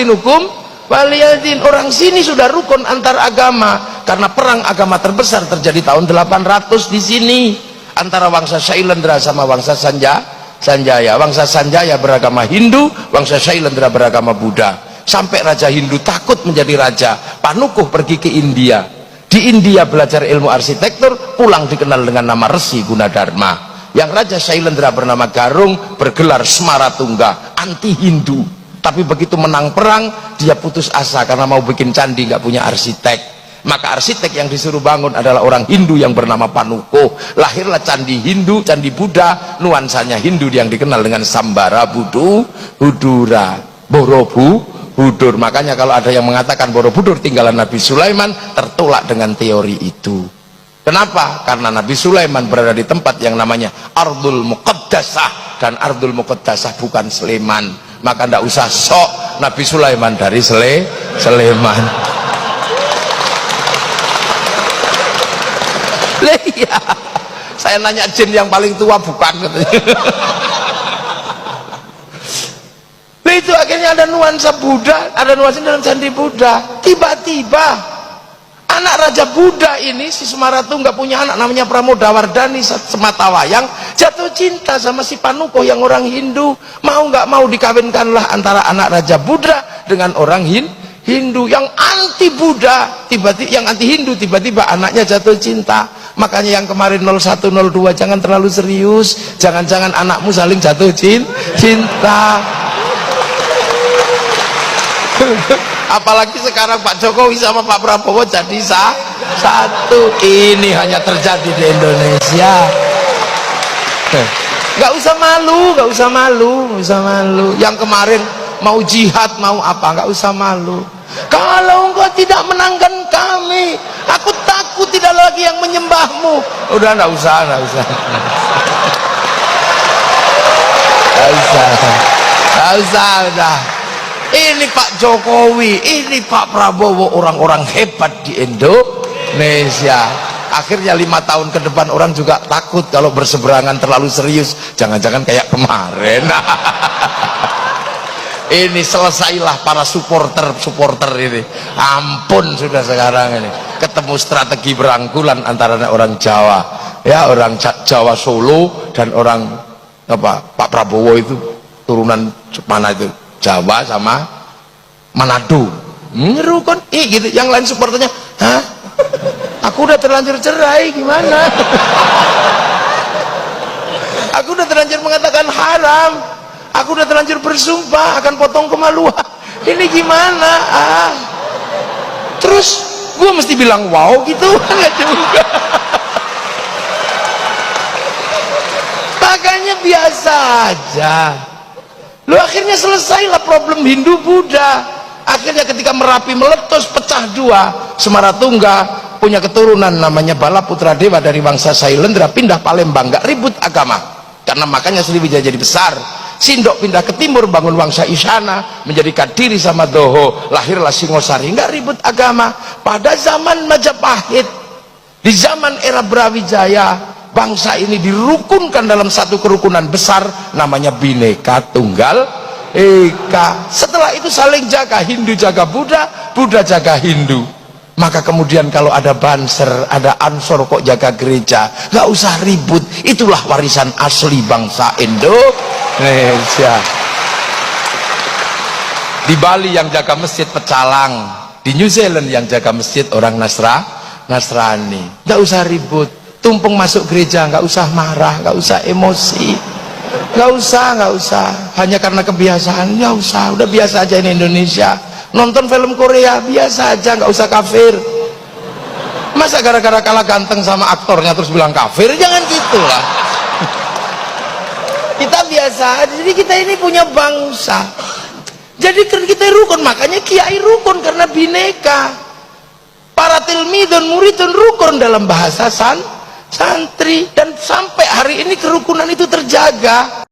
dinukum waliyadin. Orang sini sudah rukun antar agama karena perang agama terbesar terjadi tahun 800 di sini antara Wangsa Shailendra sama Wangsa Sanjaya. Wangsa Sanjaya beragama Hindu, Wangsa Shailendra beragama Buddha. Sampai Raja Hindu takut menjadi raja, Panukuh pergi ke India. Di India belajar ilmu arsitektur, pulang dikenal dengan nama Resi Gunadarma. Yang Raja Shailendra bernama Garung bergelar Smaratungga, anti Hindu. Tapi begitu menang perang, dia putus asa karena mau bikin candi nggak punya arsitek. Maka arsitek yang disuruh bangun adalah orang Hindu yang bernama Panukuh. Lahirlah candi Hindu, candi Buddha, nuansanya Hindu yang dikenal dengan Sambara Budura, Borobudur. Makanya kalau ada yang mengatakan Borobudur tinggalan Nabi Sulaiman, tertolak dengan teori itu. Kenapa? Karena Nabi Sulaiman berada di tempat yang namanya Ardul Muqaddasah, dan Ardul Muqaddasah bukan Sleman. Maka tidak usah sok Nabi Sulaiman dari Sleman. Iya, saya nanya jin yang paling tua bukan. Itu akhirnya ada nuansa Buddha, ada nuansa dalam candi Buddha. Tiba-tiba anak Raja Buddha ini, si Smaratungga punya anak namanya Pramodawardhani Sematawayang, jatuh cinta sama si Panukuh yang orang Hindu. Mau nggak mau dikawinkanlah antara anak Raja Buddha dengan orang Hindu yang anti Buddha, tiba-tiba yang anti Hindu, tiba-tiba anaknya jatuh cinta. Makanya yang kemarin 0102 jangan terlalu serius, jangan-jangan anakmu saling jatuh cinta. Apalagi sekarang Pak Jokowi sama Pak Prabowo jadi satu. Ini hanya terjadi di Indonesia. Nggak usah malu, nggak usah malu, nggak usah malu. Yang kemarin mau jihad, mau apa, nggak usah malu. Kalau engkau tidak menangkan kami, aku takut tidak lagi yang menyembahmu. Udah nggak usah, nggak usah, nggak usah, nggak usah, udah. Ini Pak Jokowi, ini Pak Prabowo, orang-orang hebat di Indonesia. Akhirnya 5 tahun ke depan orang juga takut kalau berseberangan terlalu serius, jangan-jangan kayak kemarin. Ini selesailah para supporter ini. Ampun sudah sekarang ini ketemu strategi berangkulan antara orang Jawa, ya, orang Jawa Solo dan orang apa, Pak Prabowo itu turunan mana itu, Jawa sama Manado. Rukun gitu. Yang lain supporternya, hah, aku udah terlanjur cerai, gimana? Aku udah terlanjur mengatakan haram, aku udah terlanjur bersumpah akan potong kemaluan, ini gimana? Terus gue mesti bilang wow gitu? Enggak juga. Makanya biasa aja. Lo akhirnya selesailah problem Hindu Buddha. Akhirnya ketika Merapi meletus pecah dua, Smaratungga punya keturunan namanya Bala Putra Dewa dari Wangsa Shailendra pindah Palembang, nggak ribut agama. Karena makanya Sriwijaya jadi besar. Sindok pindah ke timur bangun Wangsa Isyana, menjadikan diri sama Doho, lahirlah Singosari, nggak ribut agama. Pada zaman Majapahit, di zaman era Brawijaya, bangsa ini dirukunkan dalam satu kerukunan besar namanya Bhinneka Tunggal Ika. Setelah itu saling jaga, Hindu jaga Buddha, Buddha jaga Hindu. Maka kemudian kalau ada Banser, ada Ansor kok jaga gereja, nggak usah ribut. Itulah warisan asli bangsa Indonesia. Di Bali yang jaga masjid pecalang, di New Zealand yang jaga masjid orang Nasrani. Nggak usah ribut. Tumpeng masuk gereja, nggak usah marah, nggak usah emosi, nggak usah. Hanya karena kebiasaan, nggak usah. Udah biasa aja ini Indonesia. Nonton film Korea biasa aja, nggak usah kafir. Masa gara-gara kalah ganteng sama aktornya terus bilang kafir? Jangan gitulah. Kita biasa aja. Jadi kita ini punya bangsa. Jadi kita rukun, makanya kiai rukun karena bineka. Para tilmidun muridun rukun dalam bahasa santri, dan sampai hari ini kerukunan itu terjaga.